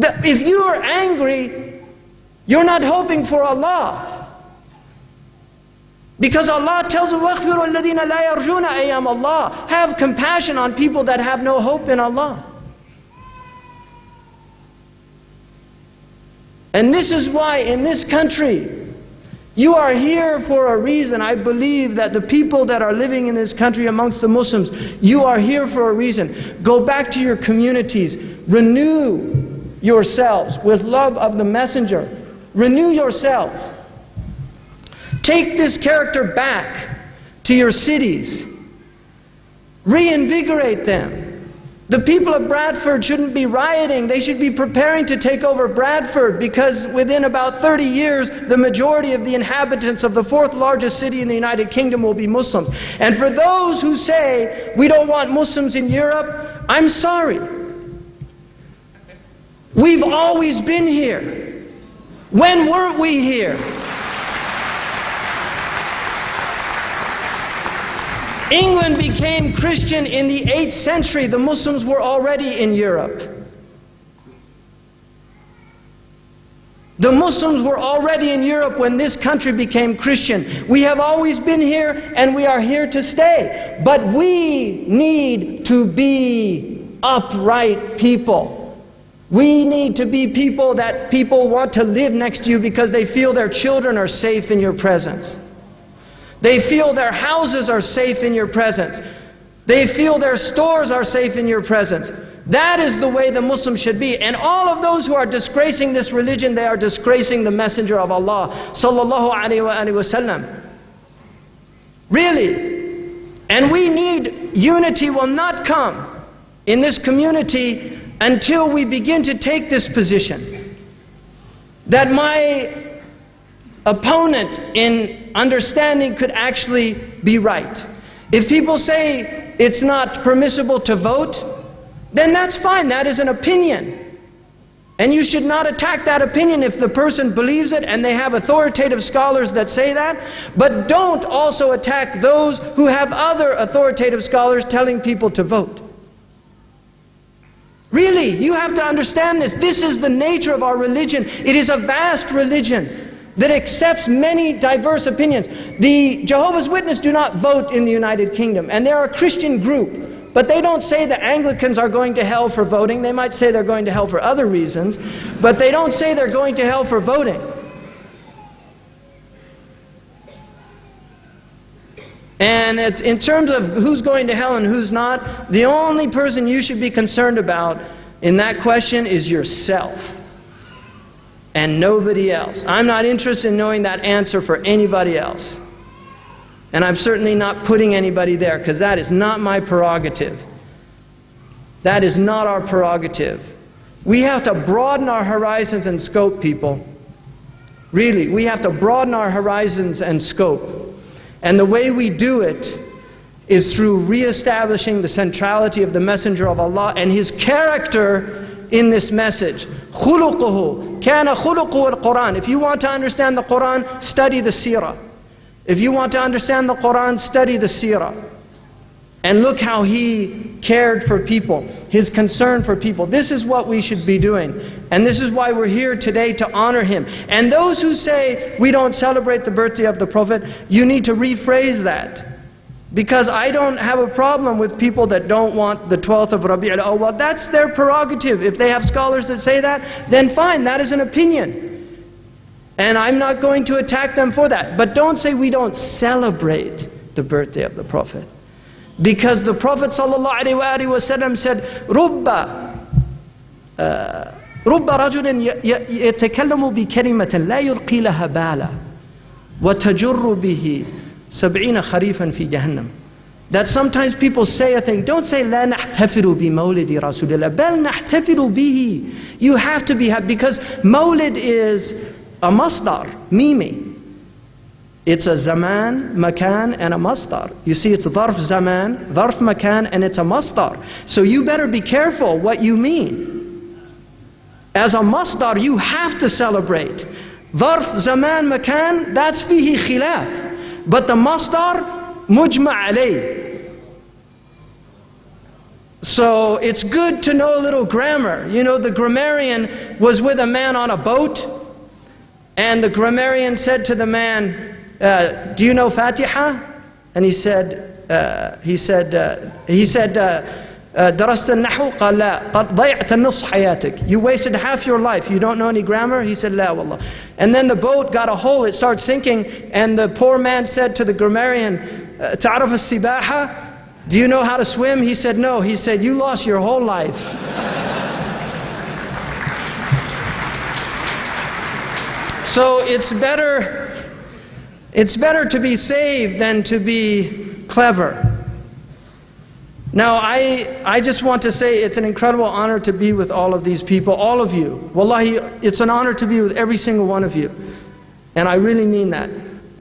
If you are angry, you're not hoping for Allah. Because Allah tells us, وَاغْفِرُوا الَّذِينَ لَا يَرْجُونَ أَيَّامَ اللَّهِ. Have compassion on people that have no hope in Allah. And this is why in this country, you are here for a reason. I believe that the people that are living in this country amongst the Muslims, you are here for a reason. Go back to your communities. Renew yourselves with love of the Messenger. Renew yourselves. Take this character back to your cities. Reinvigorate them. The people of Bradford shouldn't be rioting. They should be preparing to take over Bradford, because within about 30 years, the majority of the inhabitants of the 4th largest city in the United Kingdom will be Muslims. And for those who say, we don't want Muslims in Europe, I'm sorry. We've always been here. When weren't we here? England became Christian in the 8th century. The Muslims were already in Europe. The Muslims were already in Europe when this country became Christian. We have always been here, and we are here to stay. But we need to be upright people. We need to be people that people want to live next to you because they feel their children are safe in your presence. They feel their houses are safe in your presence. They feel their stores are safe in your presence. That is the way the Muslims should be. And all of those who are disgracing this religion, they are disgracing the Messenger of Allah sallallahu alaihi wasallam. Really. And we need unity will not come in this community until we begin to take this position. That my opponent in understanding could actually be right. If people say it's not permissible to vote, then that's fine. That is an opinion. And you should not attack that opinion if the person believes it, and they have authoritative scholars that say that. But don't also attack those who have other authoritative scholars telling people to vote. Really, you have to understand this. This is the nature of our religion. It is a vast religion that accepts many diverse opinions. The Jehovah's Witnesses do not vote in the United Kingdom, and they're a Christian group, but they don't say the Anglicans are going to hell for voting. They might say they're going to hell for other reasons, but they don't say they're going to hell for voting. And in terms of who's going to hell and who's not, the only person you should be concerned about in that question is yourself. And nobody else. I'm not interested in knowing that answer for anybody else. And I'm certainly not putting anybody there, because that is not my prerogative. That is not our prerogative. We have to broaden our horizons and scope, people. Really, we have to broaden our horizons and scope. And the way we do it is through reestablishing the centrality of the Messenger of Allah and his character in this message. خُلُقُهُ كَانَ خُلُقُهُ الْقُرْآنِ. If you want to understand the Quran, study the seerah. If you want to understand the Quran, study the seerah. And look how he cared for people, his concern for people. This is what we should be doing. And this is why we're here today, to honor him. And those who say we don't celebrate the birthday of the Prophet, you need to rephrase that. Because I don't have a problem with people that don't want the 12th of Rabi' al-Awwal. That's their prerogative. If they have scholars that say that, then fine, that is an opinion. And I'm not going to attack them for that. But don't say we don't celebrate the birthday of the Prophet. Because the Prophet ﷺ said, رُبَّ رَجُلٍ يَتَكَلَّمُ بِكَلِمَةٍ لَا يُلْقِي لَهَا بَالًا وَتَجُرُّ بِهِ 70 خريفا في جهنم. That sometimes people say a thing, don't say لا نحتفل بمولد رسول الله بل نحتفل به. You have to be happy, because mawlid is a masdar, mimi. It's a zaman, makan, and a masdar. You see, it's dharf zaman, dharf makan, and it's a masdar. So you better be careful what you mean. As a masdar, you have to celebrate. Dharf zaman, makan, that's fihi khilaf. But the masdar, mujma' alayh. So it's good to know a little grammar. You know, the grammarian was with a man on a boat, and the grammarian said to the man, do you know Fatiha? And he said, درست النحو؟ قال لا قد ضيعت النصف حياتك. You wasted half your life. You don't know any grammar? He said, لا والله. And then the boat got a hole, it started sinking, and the poor man said to the grammarian, تعرف السباحة? Do you know how to swim? He said, no. He said, you lost your whole life. So it's better to be saved than to be clever. Now, I just want to say it's an incredible honor to be with all of these people, all of you. Wallahi, it's an honor to be with every single one of you. And I really mean that.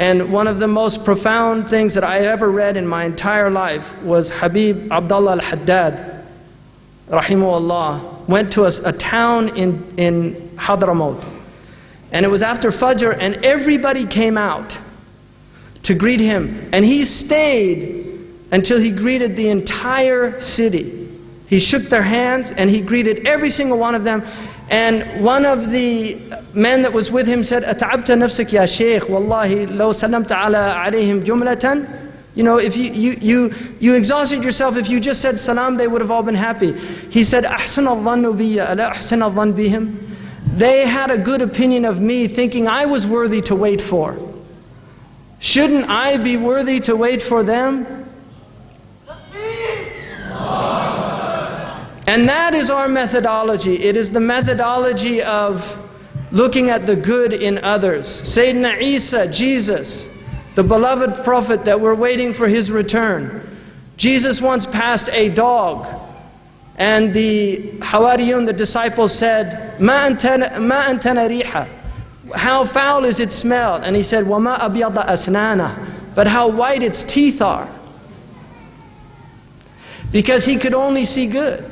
And one of the most profound things that I ever read in my entire life was Habib Abdullah al-Haddad, rahimahullah, went to a town in Hadramaut. And it was after Fajr, and everybody came out to greet him. And he stayed until he greeted the entire city. He shook their hands and he greeted every single one of them. And one of the men that was with him said, أَتَعَبْتَ نَفْسَكَ يَا شَيْخ وَاللَّهِ لَوْ سَلَمْتَ عَلَىٰ عَلَيْهِمْ جُمْلَةً. You know, if you exhausted yourself, if you just said salam, they would have all been happy. He said, أَحْسَنَ الظَّنُّ بِيَّ أَلَا أَحْسَنَ الظَّنُّ بِهِمْ. They had a good opinion of me, thinking I was worthy to wait for. Shouldn't I be worthy to wait for them? And that is our methodology. It is the methodology of looking at the good in others. Sayyidina Isa, Jesus, the beloved prophet that we're waiting for his return. Jesus once passed a dog, and the Hawariyun, the disciples, said, مَا أَنْتَنَ رِيحًا. How foul is its smell? And he said, وَمَا أَبْيَضَ أَسْنَانَهُ. But how white its teeth are. Because he could only see good.